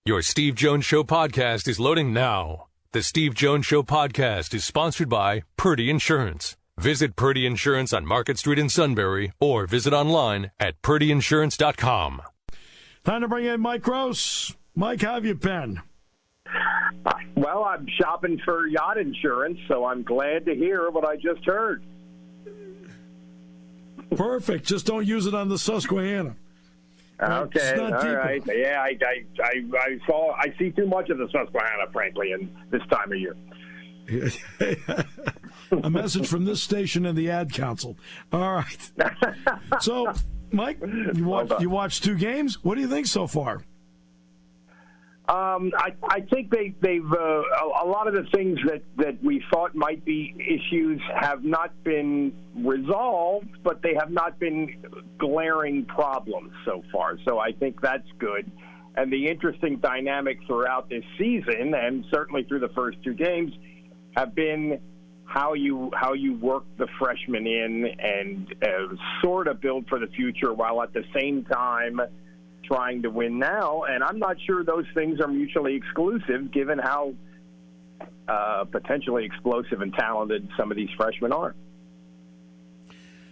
Your Steve Jones Show podcast is loading now. The Steve Jones Show podcast is sponsored by Purdy Insurance. Visit Purdy Insurance on Market Street in Sunbury or visit online at purdyinsurance.com. Time to bring in Mike Gross. Mike, how have you been? Well, I'm shopping for yacht insurance, so I'm glad to hear what I just heard. Perfect. Just don't use it on the Susquehanna. Okay, all right. Yeah, I see too much of the Susquehanna, frankly, in this time of year. A message from this station and the ad council. All right. So, Mike, you watched two games. What do you think so far? I think they've a lot of the things that we thought might be issues have not been resolved, but they have not been glaring problems so far. So I think that's good. And the interesting dynamic throughout this season, and certainly through the first two games, have been how you work the freshmen in and sort of build for the future while at the same time trying to win now. And I'm not sure those things are mutually exclusive given how potentially explosive and talented some of these freshmen are.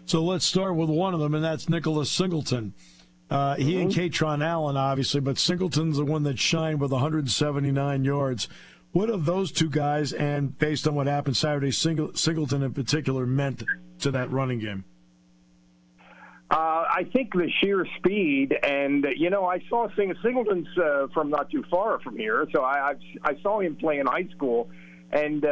So let's start with one of them, and that's Nicholas Singleton. He and Katron Allen, obviously, but Singleton's the one that shined with 179 yards. What have those two guys, and based on what happened Saturday, Singleton in particular, meant to that running game? I think the sheer speed, and, I saw Singleton's from not too far from here, so I saw him play in high school, and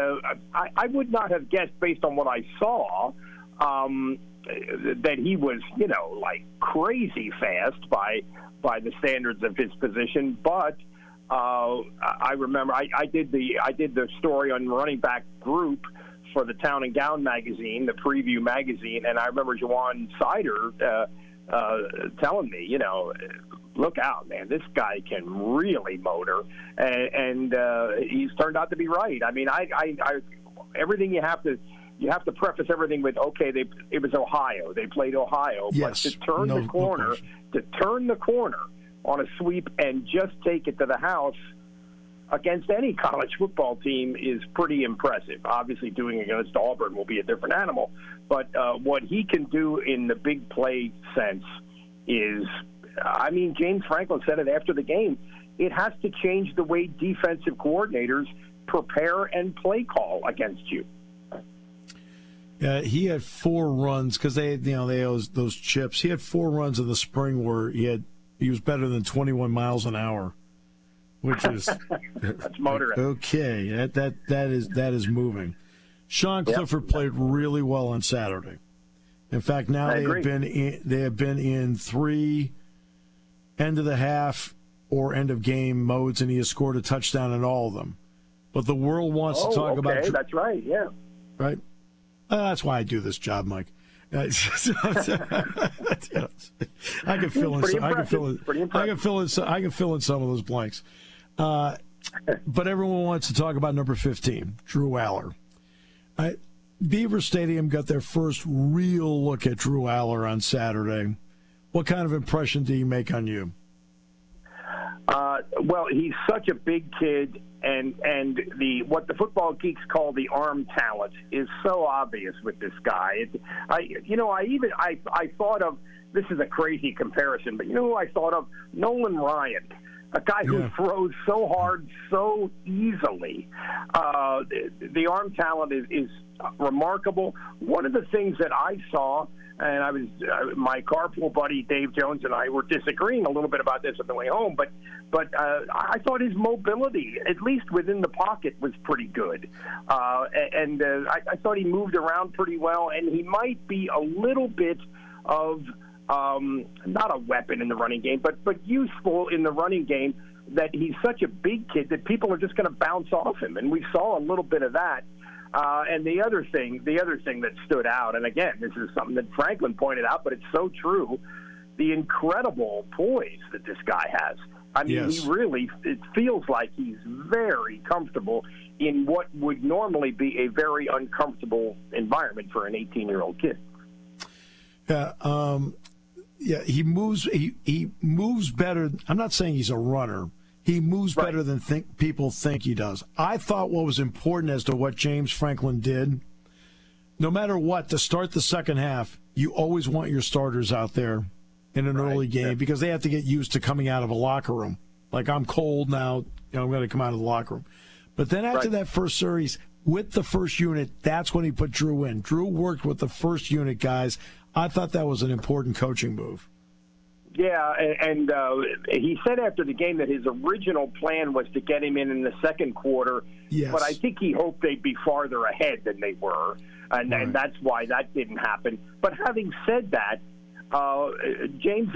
I would not have guessed, based on what I saw, that he was, like crazy fast by the standards of his position, but I remember I did the story on running back group for the Town and Gown magazine, the preview magazine, and I remember Jawan Sider telling me, look out, man, this guy can really motor, and he's turned out to be right. I mean, I everything you have to preface everything with, okay, it was Ohio, they played Ohio, yes, but to turn the corner on a sweep and just take it to the house against any college football team is pretty impressive. Obviously, doing it against Auburn will be a different animal, but what he can do in the big play sense is, James Franklin said it after the game, it has to change the way defensive coordinators prepare and play call against you. He had 4 runs because they those chips. He had 4 runs in the spring where he was better than 21 miles an hour, which is that's motoring. Okay. That is moving. Sean Clifford played really well on Saturday. In fact, now they have been in 3 end of the half or end of game modes, and he has scored a touchdown in all of them. But the world wants to talk about. That's right. Yeah. Right. That's why I do this job, Mike. I can fill in some of those blanks. But everyone wants to talk about number 15, Drew Allar. Beaver Stadium got their first real look at Drew Allar on Saturday. What kind of impression did he make on you? Well, he's such a big kid, and what the football geeks call the arm talent is so obvious with this guy. I thought of, this is a crazy comparison, but who I thought of? Nolan Ryan, a guy who throws so hard so easily. The arm talent is remarkable. One of the things that I saw, and my carpool buddy Dave Jones and I were disagreeing a little bit about this on the way home, but I thought his mobility, at least within the pocket, was pretty good, and I thought he moved around pretty well, and he might be a little bit of not a weapon in the running game, but useful in the running game. That he's such a big kid that people are just going to bounce off him, and we saw a little bit of that. And the other thing that stood out, and again, this is something that Franklin pointed out, but it's so true, the incredible poise that this guy has. It feels like he's very comfortable in what would normally be a very uncomfortable environment for an 18-year-old kid. He moves better. I'm not saying he's a runner. He moves better than people think he does. I thought what was important as to what James Franklin did, no matter what, to start the second half, you always want your starters out there in an early game because they have to get used to coming out of a locker room. Like, I'm cold now, I'm going to come out of the locker room. But then after that first series, with the first unit, that's when he put Drew in. Drew worked with the first unit guys. I thought that was an important coaching move. Yeah, and he said after the game that his original plan was to get him in the second quarter, but I think he hoped they'd be farther ahead than they were, and that's why that didn't happen. But having said that, James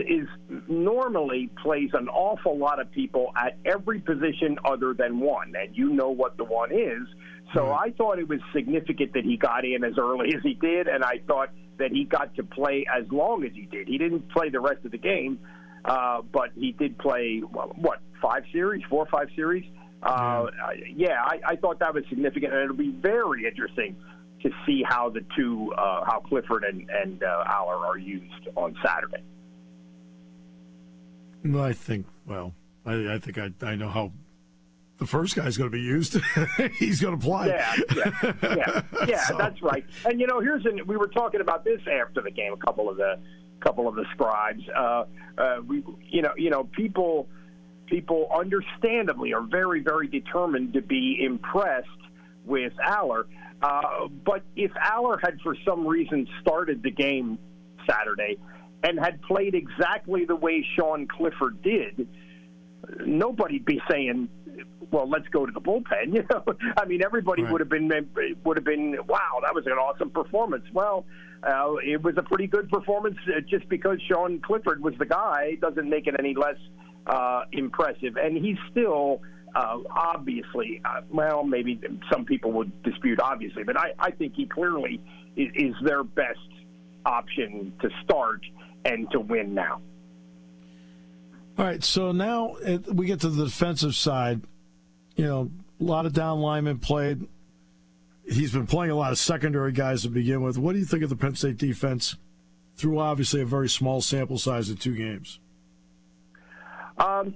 normally plays an awful lot of people at every position other than one, and you know what the one is. So I thought it was significant that he got in as early as he did, and I thought that he got to play as long as he did. He didn't play the rest of the game, but he did play, 4 or 5 series? I thought that was significant, and it'll be very interesting to see how the two, how Clifford and Allar are used on Saturday. I think I know how the first guy's going to be used. He's going to play. Yeah, so. That's right. And we were talking about this after the game. A couple of the scribes. People understandably are very, very determined to be impressed with Allar. But if Allar had for some reason started the game Saturday and had played exactly the way Sean Clifford did, nobody'd be saying, well, let's go to the bullpen. I mean, everybody would have been, wow, that was an awesome performance. Well, it was a pretty good performance. Just because Sean Clifford was the guy doesn't make it any less impressive. And he's still obviously, maybe some people would dispute obviously, but I think he clearly is their best option to start and to win now. All right, so now we get to the defensive side. A lot of down linemen played. He's been playing a lot of secondary guys to begin with. What do you think of the Penn State defense through obviously a very small sample size of 2 games? I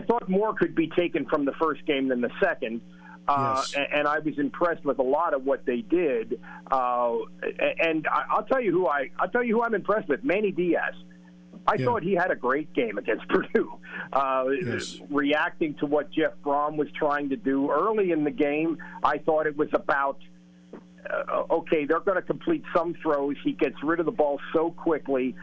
thought more could be taken from the first game than the second. And I was impressed with a lot of what they did. And I'll tell you who I'm impressed with, Manny Diaz. I thought he had a great game against Purdue, reacting to what Jeff Brom was trying to do early in the game. I thought it was about, they're going to complete some throws. He gets rid of the ball so quickly.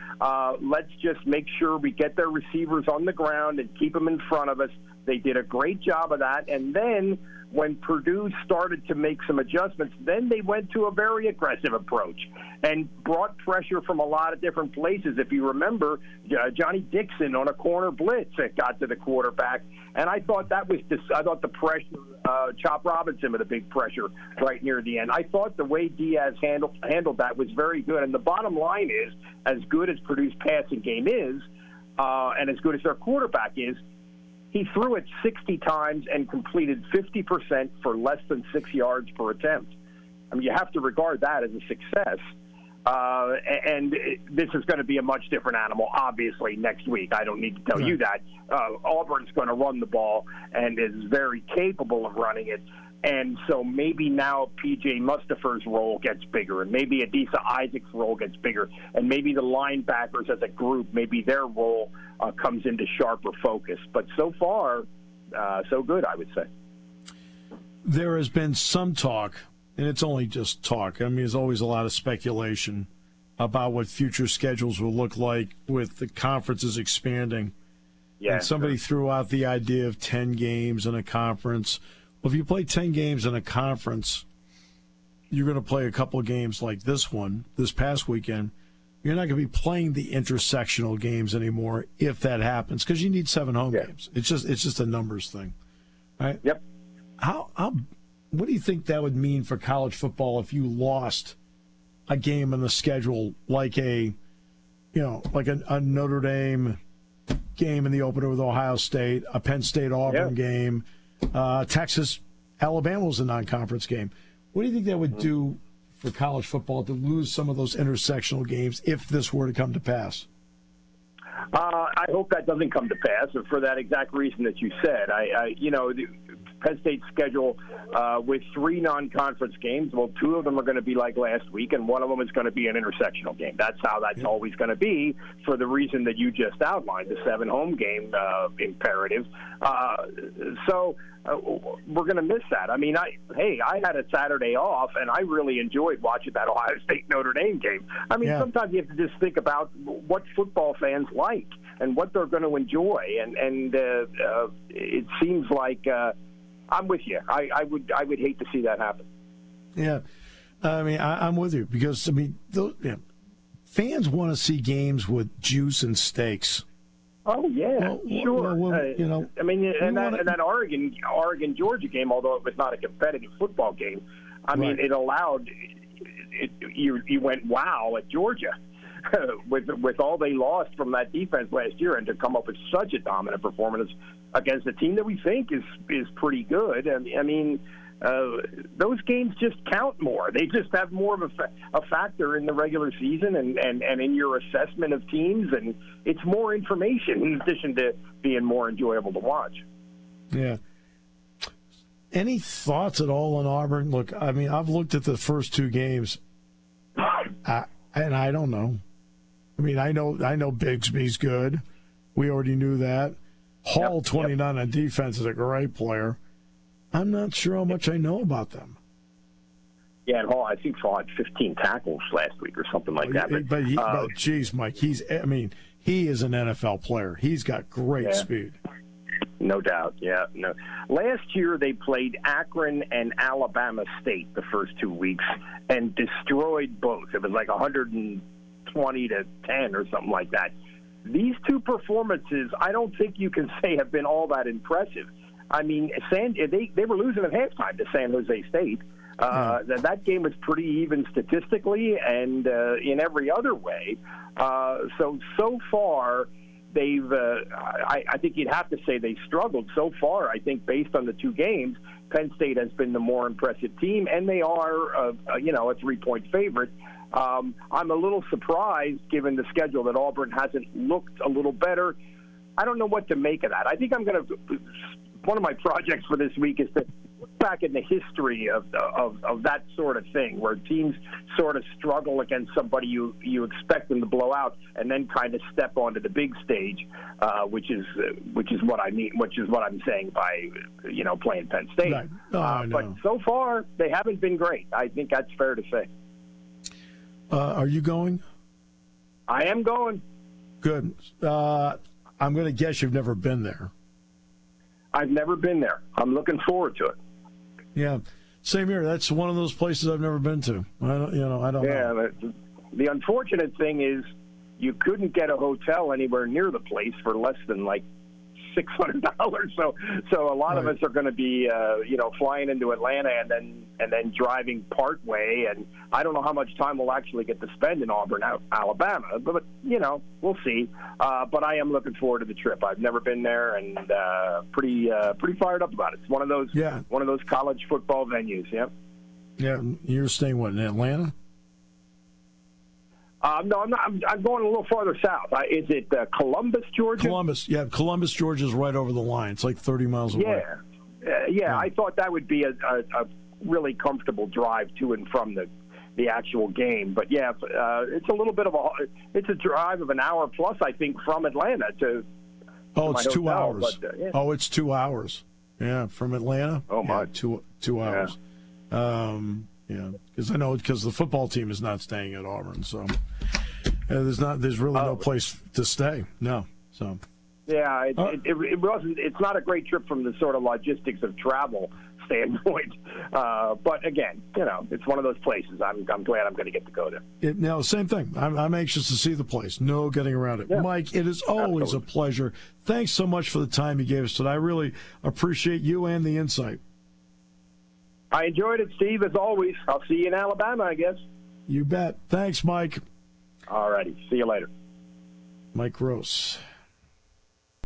Let's just make sure we get their receivers on the ground and keep them in front of us. They did a great job of that. And then when Purdue started to make some adjustments, then they went to a very aggressive approach and brought pressure from a lot of different places. If you remember, Johnny Dixon on a corner blitz that got to the quarterback, and I thought the pressure, Chop Robinson with a big pressure right near the end. I thought the way Diaz handled that was very good. And the bottom line is, as good as Purdue's passing game is, and as good as their quarterback is, he threw it 60 times and completed 50% for less than 6 yards per attempt. I mean, you have to regard that as a success. And this is going to be a much different animal, obviously, next week. I don't need to tell you that. Auburn's going to run the ball and is very capable of running it. And so maybe now P.J. Mustafer's role gets bigger, and maybe Adisa Isaac's role gets bigger, and maybe the linebackers as a group, maybe their role comes into sharper focus. But so far, so good, I would say. There has been some talk, and it's only just talk. I mean, there's always a lot of speculation about what future schedules will look like with the conferences expanding. Yeah, and somebody threw out the idea of 10 games in a conference. Well, if you play 10 games in a conference, you're going to play a couple of games like this one, this past weekend. You're not going to be playing the intersectional games anymore if that happens, because you need 7 home games. It's just a numbers thing, right? Yep. What do you think that would mean for college football if you lost a game on the schedule like a Notre Dame game in the opener with Ohio State, a Penn State Auburn game? Texas, Alabama was a non-conference game. What do you think that would do for college football to lose some of those intersectional games if this were to come to pass? I hope that doesn't come to pass, and for that exact reason that you said. The Penn State's schedule with 3 non-conference games. Well, 2 of them are going to be like last week, and one of them is going to be an intersectional game. That's how that's always going to be, for the reason that you just outlined, the 7 home game imperative. So we're going to miss that. I mean, I had a Saturday off, and I really enjoyed watching that Ohio State Notre Dame game. I mean, sometimes you have to just think about what football fans like and what they're going to enjoy, and it seems like I'm with you. I would hate to see that happen. Yeah, I mean, I'm with you, because fans want to see games with juice and stakes. Oh yeah, sure. I mean, and that Oregon Georgia game, although it was not a competitive football game, I mean, it allowed you went wow at Georgia with all they lost from that defense last year, and to come up with such a dominant performance against a team that we think is pretty good. I mean, those games just count more. They just have more of a factor in the regular season and in your assessment of teams, and it's more information in addition to being more enjoyable to watch. Yeah. Any thoughts at all on Auburn? Look, I mean, I've looked at the first 2 games, and I don't know. I mean, I know Bigsby's good. We already knew that. Hall, 29 on defense, is a great player. I'm not sure how much I know about them. Yeah, and Hall, I think Hall had 15 tackles last week or something like that. But geez, Mike, he is an NFL player. He's got great speed. No doubt, yeah. No. Last year they played Akron and Alabama State the first 2 weeks and destroyed both. It was like 120 to 10 or something like that. These 2 performances, I don't think you can say have been all that impressive. I mean, they were losing at halftime to San Jose State. That game was pretty even statistically and in every other way. So far, they've. I think you'd have to say they struggled so far. I think based on the 2 games, Penn State has been the more impressive team, and they are, a 3-point favorite. I'm a little surprised, given the schedule, that Auburn hasn't looked a little better. I don't know what to make of that. I think I'm going to. One of my projects for this week is to look back in the history of that sort of thing, where teams sort of struggle against somebody you expect them to blow out, and then kind of step onto the big stage, which is what I mean, which is what I'm saying by playing Penn State. Right. But so far they haven't been great. I think that's fair to say. Are you going? I am going. Good. I'm going to guess you've never been there. I've never been there. I'm looking forward to it. Yeah, same here. That's one of those places I've never been to. I don't know. Yeah, the unfortunate thing is you couldn't get a hotel anywhere near the place for less than like $600. So a lot of us are going to be flying into Atlanta and then driving part way, and I don't know how much time we'll actually get to spend in Auburn, Alabama, but we'll see. But I am looking forward to the trip. I've never been there, and pretty fired up about it. It's one of those college football venues. Yeah. Yeah, you're staying in Atlanta? No, I'm not. I'm going a little farther south. Is it Columbus, Georgia? Columbus, Georgia is right over the line. It's like 30 miles away. Yeah. I thought that would be a really comfortable drive to and from the actual game. But yeah, it's a little bit of it's a drive of an hour plus, I think, from Atlanta to. Oh, it's 2 hotel, hours. But, yeah. Oh, it's 2 hours. Yeah, from Atlanta. Oh my, 2 hours. Because the football team is not staying at Auburn, so there's really no place to stay. No, so yeah, it wasn't. It's not a great trip from the sort of logistics of travel standpoint, but again, it's one of those places. I'm glad I'm going to get to go there. Same thing. I'm anxious to see the place. No getting around it. Yeah. Mike, it is always a pleasure. Thanks so much for the time you gave us today. I really appreciate you and the insight. I enjoyed it, Steve, as always. I'll see you in Alabama, I guess. You bet. Thanks, Mike. All righty. See you later. Mike Gross.